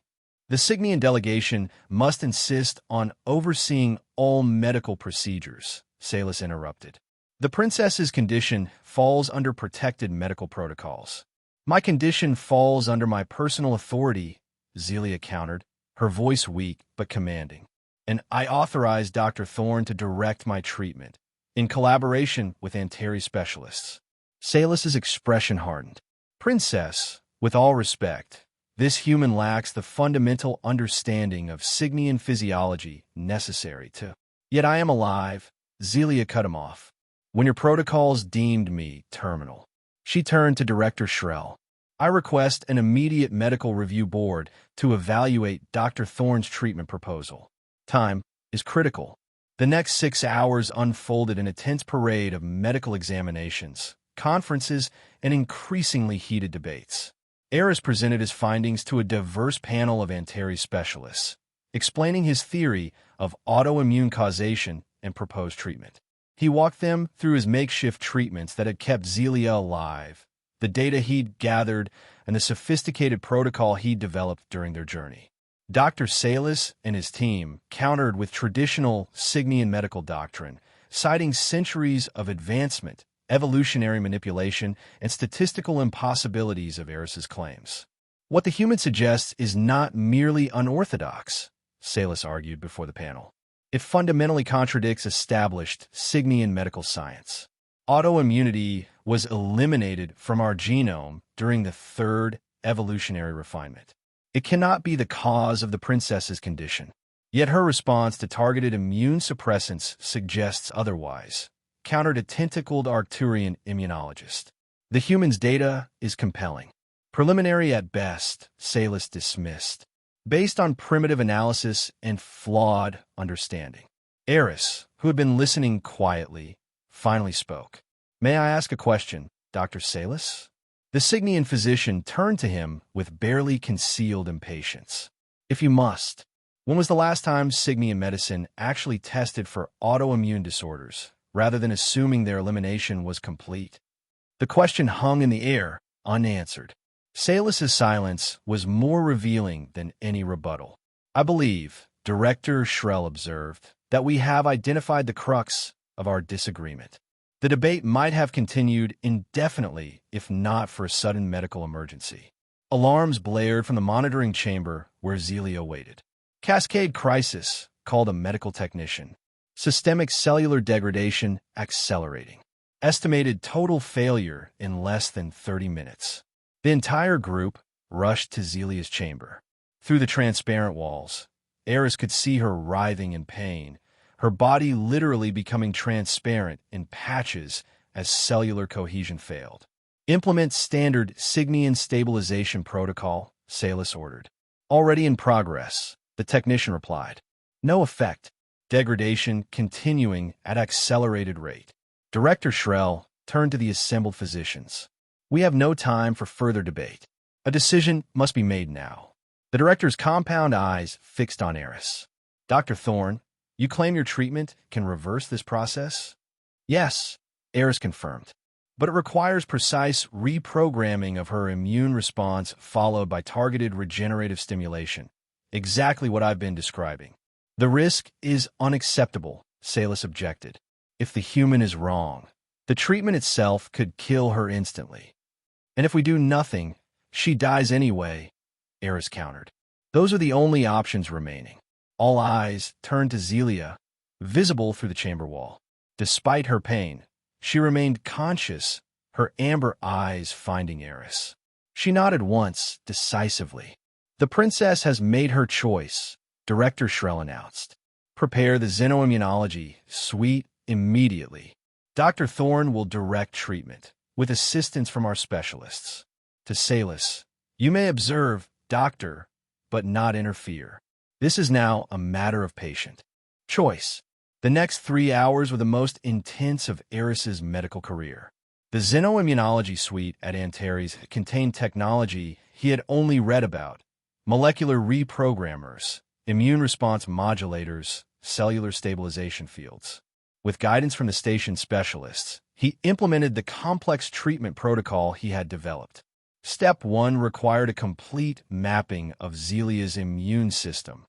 The Cygnian delegation must insist on overseeing all medical procedures, Salis interrupted. The princess's condition falls under protected medical protocols. My condition falls under my personal authority, Zelia countered, her voice weak but commanding. And I authorize Dr. Thorne to direct my treatment, in collaboration with Antares specialists. Salus's expression hardened. Princess, with all respect, this human lacks the fundamental understanding of Signian physiology necessary to. Yet I am alive, Zelia cut him off. When your protocols deemed me terminal. She turned to Director Shrell. I request an immediate medical review board to evaluate Dr. Thorne's treatment proposal. Time is critical. The next 6 hours unfolded in a tense parade of medical examinations, conferences, and increasingly heated debates. Eris presented his findings to a diverse panel of Antares specialists, explaining his theory of autoimmune causation and proposed treatment. He walked them through his makeshift treatments that had kept Zelia alive, the data he'd gathered, and the sophisticated protocol he'd developed during their journey. Dr. Salus and his team countered with traditional Signian medical doctrine, citing centuries of advancement, evolutionary manipulation, and statistical impossibilities of Eris's claims. What the human suggests is not merely unorthodox, Salus argued before the panel. It fundamentally contradicts established Signian medical science. Autoimmunity was eliminated from our genome during the third evolutionary refinement. It cannot be the cause of the princess's condition. Yet her response to targeted immune suppressants suggests otherwise, countered a tentacled Arcturian immunologist. The human's data is compelling. Preliminary at best, Salus dismissed, based on primitive analysis and flawed understanding. Eris, who had been listening quietly, finally spoke. May I ask a question, Dr. Salus? The Signian physician turned to him with barely concealed impatience. If you must, when was the last time Signian medicine actually tested for autoimmune disorders, rather than assuming their elimination was complete? The question hung in the air, unanswered. Salus's silence was more revealing than any rebuttal. I believe, Director Shrell observed, that we have identified the crux of our disagreement. The debate might have continued indefinitely if not for a sudden medical emergency. Alarms blared from the monitoring chamber where Zelia waited. Cascade crisis, called a medical technician. Systemic cellular degradation accelerating. Estimated total failure in less than 30 minutes. The entire group rushed to Zelia's chamber. Through the transparent walls, Eris could see her writhing in pain, her body literally becoming transparent in patches as cellular cohesion failed. Implement standard Signian stabilization protocol, Salus ordered. Already in progress, the technician replied. No effect. Degradation continuing at accelerated rate. Director Shrell turned to the assembled physicians. We have no time for further debate. A decision must be made now. The director's compound eyes fixed on Eris. Dr. Thorne, you claim your treatment can reverse this process? Yes, Eris confirmed. But it requires precise reprogramming of her immune response followed by targeted regenerative stimulation. Exactly what I've been describing. The risk is unacceptable, Salus objected. If the human is wrong, the treatment itself could kill her instantly. And if we do nothing, she dies anyway, Eris countered. Those are the only options remaining. All eyes turned to Zelia, visible through the chamber wall. Despite her pain, she remained conscious, her amber eyes finding Eris. She nodded once, decisively. The princess has made her choice, Director Shrell announced. Prepare the xenoimmunology suite immediately. Dr. Thorne will direct treatment, with assistance from our specialists. To Salus, you may observe, doctor, but not interfere. This is now a matter of patient choice. The next 3 hours were the most intense of Eris's medical career. The xenoimmunology suite at Antares contained technology he had only read about, molecular reprogrammers, immune response modulators, cellular stabilization fields. With guidance from the station specialists, he implemented the complex treatment protocol he had developed. Step 1 required a complete mapping of Zelia's immune system,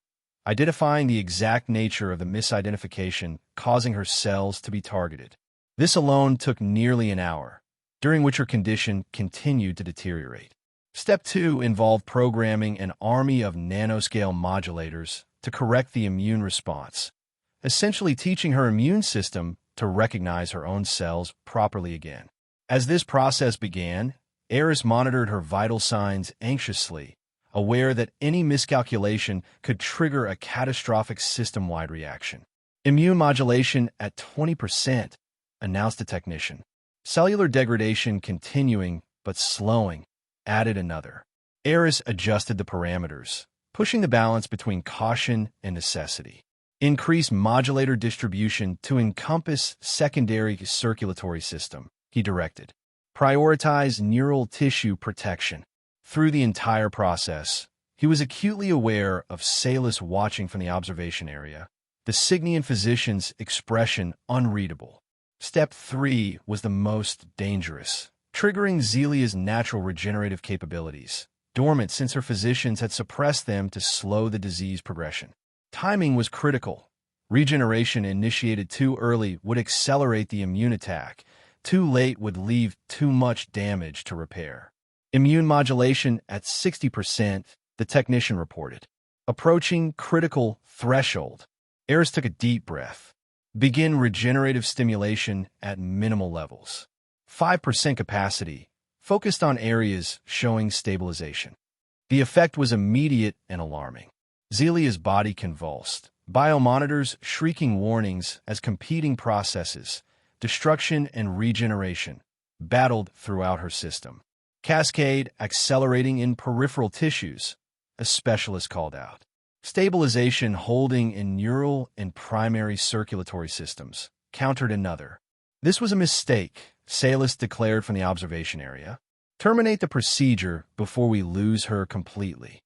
identifying the exact nature of the misidentification causing her cells to be targeted. This alone took nearly an hour, during which her condition continued to deteriorate. Step 2 involved programming an army of nanoscale modulators to correct the immune response, essentially teaching her immune system to recognize her own cells properly again. As this process began, Eris monitored her vital signs anxiously, aware that any miscalculation could trigger a catastrophic system-wide reaction. Immune modulation at 20%, announced the technician. Cellular degradation continuing but slowing, added another. Eris adjusted the parameters, pushing the balance between caution and necessity. Increase modulator distribution to encompass secondary circulatory system, he directed. Prioritize neural tissue protection. Through the entire process, he was acutely aware of Salus watching from the observation area, the Cygnian physician's expression unreadable. Step 3 was the most dangerous, triggering Zelia's natural regenerative capabilities, dormant since her physicians had suppressed them to slow the disease progression. Timing was critical. Regeneration initiated too early would accelerate the immune attack. Too late would leave too much damage to repair. Immune modulation at 60%, the technician reported. Approaching critical threshold. Eris took a deep breath. Begin regenerative stimulation at minimal levels. 5% capacity, focused on areas showing stabilization. The effect was immediate and alarming. Zelia's body convulsed, biomonitors shrieking warnings as competing processes, destruction and regeneration, battled throughout her system. Cascade accelerating in peripheral tissues, a specialist called out. Stabilization holding in neural and primary circulatory systems, countered another. This was a mistake, Salus declared from the observation area. Terminate the procedure before we lose her completely.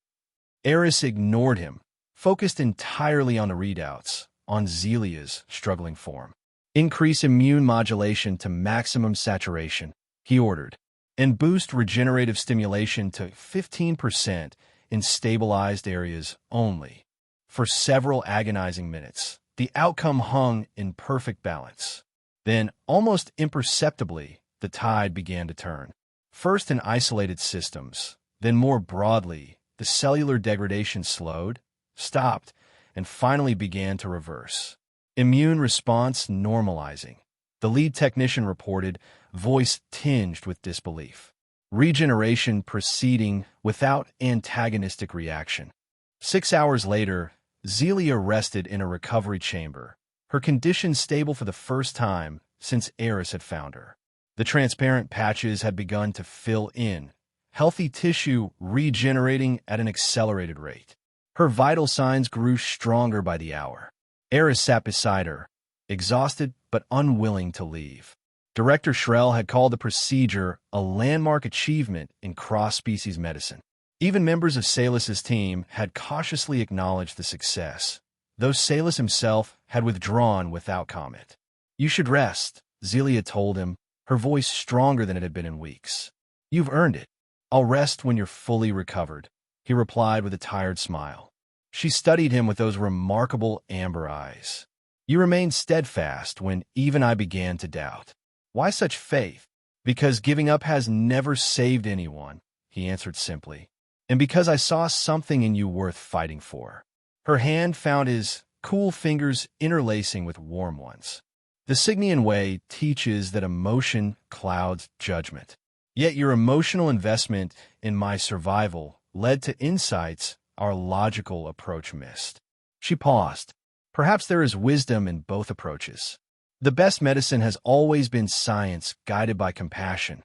Eris ignored him, focused entirely on the readouts, on Zelia's struggling form. Increase immune modulation to maximum saturation, he ordered, and boost regenerative stimulation to 15% in stabilized areas only. For several agonizing minutes, the outcome hung in perfect balance. Then, almost imperceptibly, the tide began to turn. First in isolated systems, then more broadly, the cellular degradation slowed, stopped, and finally began to reverse. Immune response normalizing, the lead technician reported, voice tinged with disbelief. Regeneration proceeding without antagonistic reaction. 6 hours later, Zelia rested in a recovery chamber, her condition stable for the first time since Eris had found her. The transparent patches had begun to fill in, healthy tissue regenerating at an accelerated rate. Her vital signs grew stronger by the hour. Eris sat beside her, exhausted but unwilling to leave. Director Shrell had called the procedure a landmark achievement in cross-species medicine. Even members of Salus's team had cautiously acknowledged the success, though Salus himself had withdrawn without comment. You should rest, Zelia told him, her voice stronger than it had been in weeks. You've earned it. I'll rest when you're fully recovered, he replied with a tired smile. She studied him with those remarkable amber eyes. You remained steadfast when even I began to doubt. Why such faith? Because giving up has never saved anyone, he answered simply. And because I saw something in you worth fighting for. Her hand found his, cool fingers interlacing with warm ones. The Cygnian way teaches that emotion clouds judgment. Yet your emotional investment in my survival led to insights our logical approach missed. She paused. Perhaps there is wisdom in both approaches. The best medicine has always been science guided by compassion,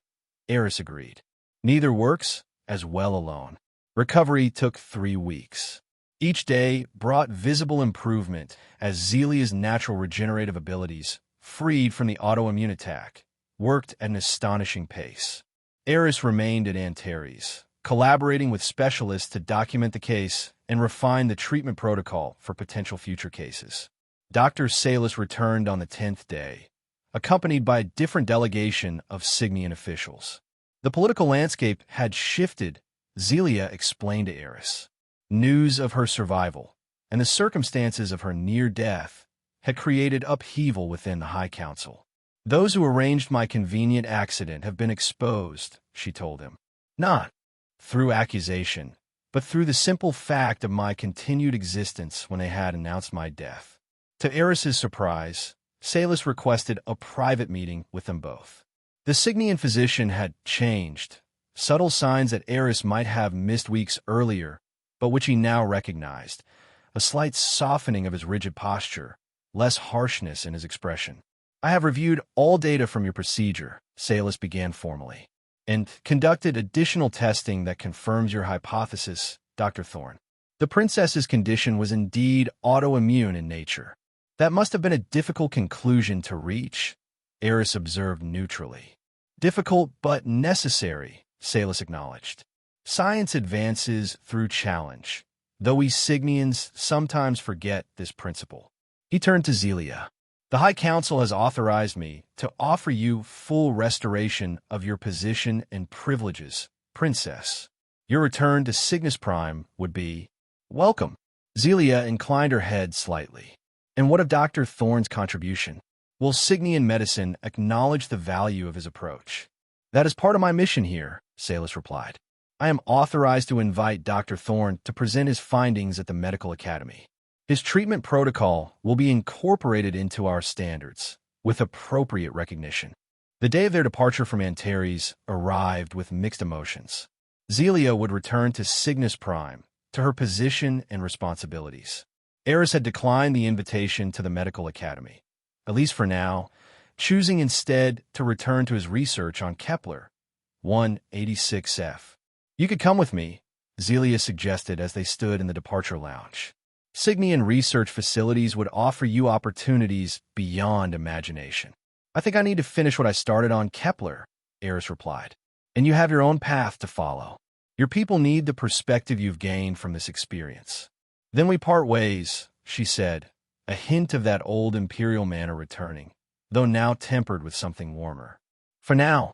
Eris agreed. Neither works as well alone. Recovery took 3 weeks. Each day brought visible improvement as Zelia's natural regenerative abilities, freed from the autoimmune attack, worked at an astonishing pace. Eris remained at Antares, collaborating with specialists to document the case and refine the treatment protocol for potential future cases. Dr. Salus returned on the 10th day, accompanied by a different delegation of Cygnian officials. The political landscape had shifted, Zelia explained to Eris. News of her survival and the circumstances of her near death had created upheaval within the High Council. Those who arranged my convenient accident have been exposed, she told him. Not through accusation, but through the simple fact of my continued existence when they had announced my death. To Eris's surprise, Salus requested a private meeting with them both. The Signian physician had changed, subtle signs that Eris might have missed weeks earlier, but which he now recognized, a slight softening of his rigid posture, less harshness in his expression. I have reviewed all data from your procedure, Salus began formally, and conducted additional testing that confirms your hypothesis, Dr. Thorne. The princess's condition was indeed autoimmune in nature. That must have been a difficult conclusion to reach, Eris observed neutrally. Difficult but necessary, Salus acknowledged. Science advances through challenge, though we Signians sometimes forget this principle. He turned to Zelia. The High Council has authorized me to offer you full restoration of your position and privileges, Princess. Your return to Cygnus Prime would be welcome. Zelia inclined her head slightly. And what of Dr. Thorne's contribution? Will Signian medicine acknowledge the value of his approach? That is part of my mission here, Salus replied. I am authorized to invite Dr. Thorne to present his findings at the Medical Academy. His treatment protocol will be incorporated into our standards, with appropriate recognition. The day of their departure from Antares arrived with mixed emotions. Zelia would return to Cygnus Prime, to her position and responsibilities. Eris had declined the invitation to the Medical Academy, at least for now, choosing instead to return to his research on Kepler 186f. You could come with me, Zelia suggested as they stood in the departure lounge. Signian research facilities would offer you opportunities beyond imagination. I think I need to finish what I started on Kepler, Eris replied. And you have your own path to follow. Your people need the perspective you've gained from this experience. Then we part ways, she said, a hint of that old imperial manner returning, though now tempered with something warmer. For now,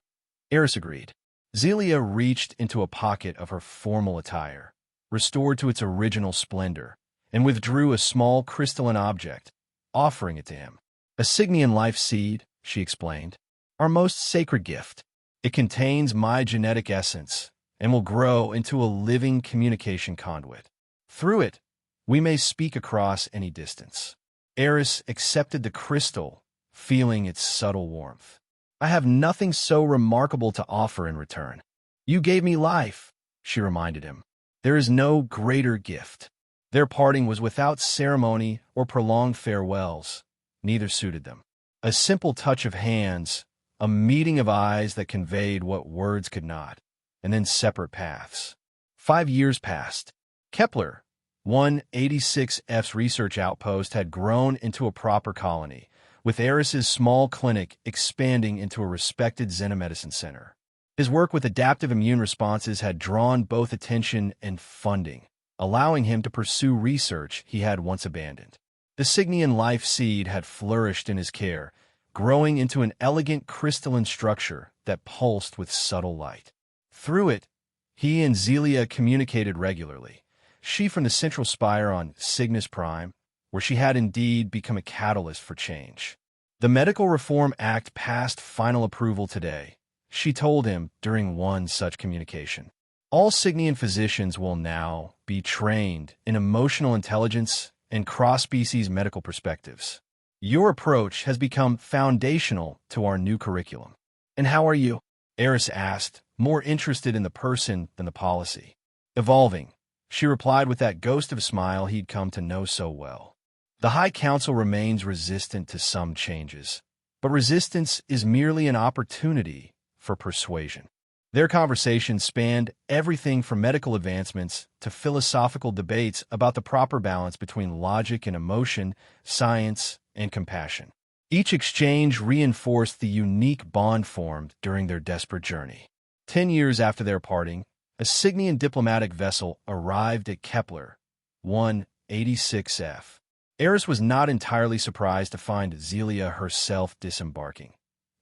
Eris agreed. Zelia reached into a pocket of her formal attire, restored to its original splendor, and withdrew a small crystalline object, offering it to him. A Signian life seed, she explained, our most sacred gift. It contains my genetic essence and will grow into a living communication conduit. Through it, we may speak across any distance. Eris accepted the crystal, feeling its subtle warmth. I have nothing so remarkable to offer in return. You gave me life, she reminded him. There is no greater gift. Their parting was without ceremony or prolonged farewells. Neither suited them. A simple touch of hands, a meeting of eyes that conveyed what words could not, and then separate paths. 5 years passed. Kepler 186f's research outpost had grown into a proper colony, with Eris's small clinic expanding into a respected xenomedicine center. His work with adaptive immune responses had drawn both attention and funding, allowing him to pursue research he had once abandoned. The Signian life seed had flourished in his care, growing into an elegant crystalline structure that pulsed with subtle light. Through it, he and Zelia communicated regularly, she from the central spire on Cygnus Prime, where she had indeed become a catalyst for change. The Medical Reform Act passed final approval today, she told him during one such communication. All Signian physicians will now be trained in emotional intelligence and cross-species medical perspectives. Your approach has become foundational to our new curriculum. And how are you? Eris asked, more interested in the person than the policy. Evolving, she replied with that ghost of a smile he'd come to know so well. The High Council remains resistant to some changes, but resistance is merely an opportunity for persuasion. Their conversations spanned everything from medical advancements to philosophical debates about the proper balance between logic and emotion, science and compassion. Each exchange reinforced the unique bond formed during their desperate journey. 10 years after their parting, a Signian diplomatic vessel arrived at Kepler 186f. Eris was not entirely surprised to find Zelia herself disembarking,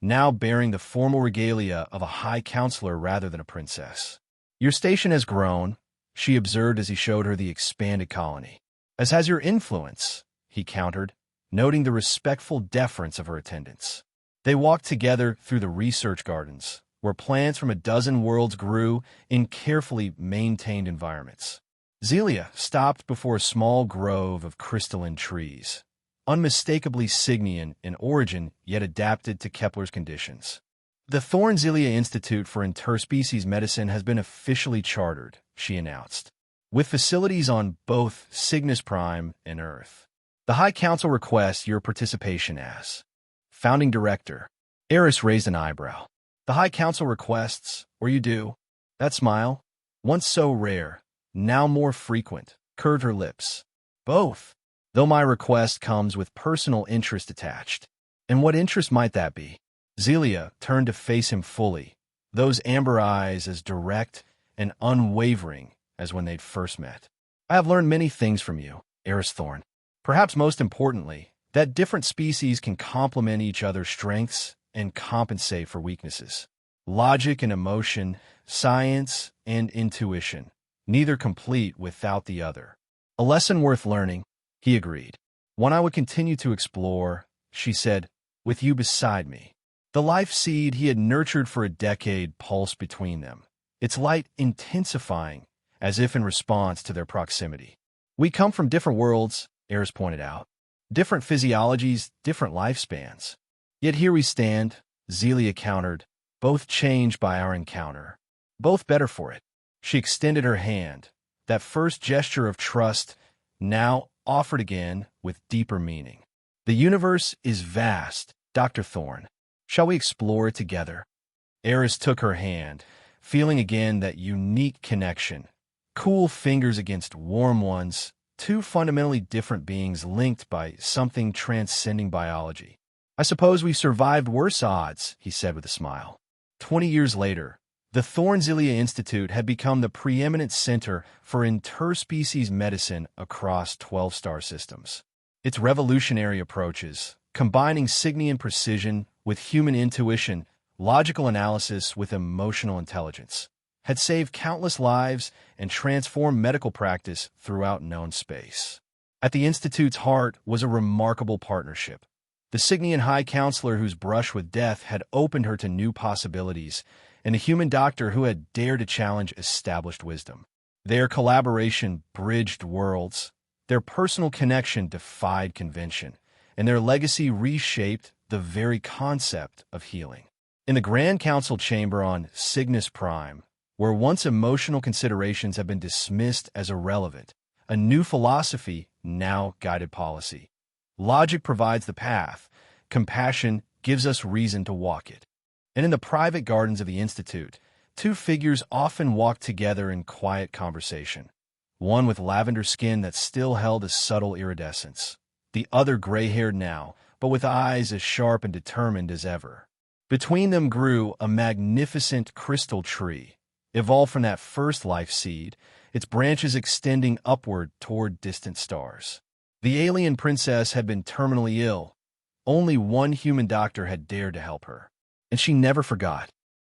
now bearing the formal regalia of a high counselor rather than a princess. Your station has grown, she observed as he showed her the expanded colony. As has your influence, he countered, noting the respectful deference of her attendants. They walked together through the research gardens, where plants from a dozen worlds grew in carefully maintained environments. Zelia stopped before a small grove of crystalline trees, unmistakably Cygnian in origin yet adapted to Kepler's conditions. The Thorn-Zelia Institute for Interspecies Medicine has been officially chartered, she announced, with facilities on both Cygnus Prime and Earth. The High Council requests your participation as founding director. Eris raised an eyebrow. The High Council requests, or you do. That smile, once so rare, now more frequent, curved her lips. Both, though my request comes with personal interest attached. And what interest might that be? Zelia turned to face him fully, those amber eyes as direct and unwavering as when they'd first met. I have learned many things from you, Eris Thorn. Perhaps most importantly, that different species can complement each other's strengths and compensate for weaknesses. Logic and emotion, science and intuition, neither complete without the other. A lesson worth learning, he agreed. One I would continue to explore, she said, with you beside me. The life seed he had nurtured for a decade pulsed between them, its light intensifying as if in response to their proximity. We come from different worlds, Eris pointed out. Different physiologies, different lifespans. Yet here we stand, Zelia countered, both changed by our encounter, both better for it. She extended her hand, that first gesture of trust, now offered again with deeper meaning. The universe is vast, Dr. Thorne. Shall we explore it together? Eris took her hand, feeling again that unique connection. Cool fingers against warm ones, two fundamentally different beings linked by something transcending biology. I suppose we've survived worse odds, he said with a smile. 20 years later, the Thorn-Zelia Institute had become the preeminent center for interspecies medicine across 12 star systems. Its revolutionary approaches, combining Cygnian precision with human intuition, logical analysis with emotional intelligence, had saved countless lives and transformed medical practice throughout known space. At the Institute's heart was a remarkable partnership. The Cygnian High Counselor whose brush with death had opened her to new possibilities, and a human doctor who had dared to challenge established wisdom. Their collaboration bridged worlds, their personal connection defied convention, and their legacy reshaped the very concept of healing. In the Grand Council chamber on Cygnus Prime, where once emotional considerations have been dismissed as irrelevant, a new philosophy now guided policy. Logic provides the path, compassion gives us reason to walk it. And in the private gardens of the Institute, two figures often walked together in quiet conversation, one with lavender skin that still held a subtle iridescence, the other gray-haired now, but with eyes as sharp and determined as ever. Between them grew a magnificent crystal tree, evolved from that first life seed, its branches extending upward toward distant stars. The alien princess had been terminally ill. Only one human doctor had dared to help her, and she never forgot.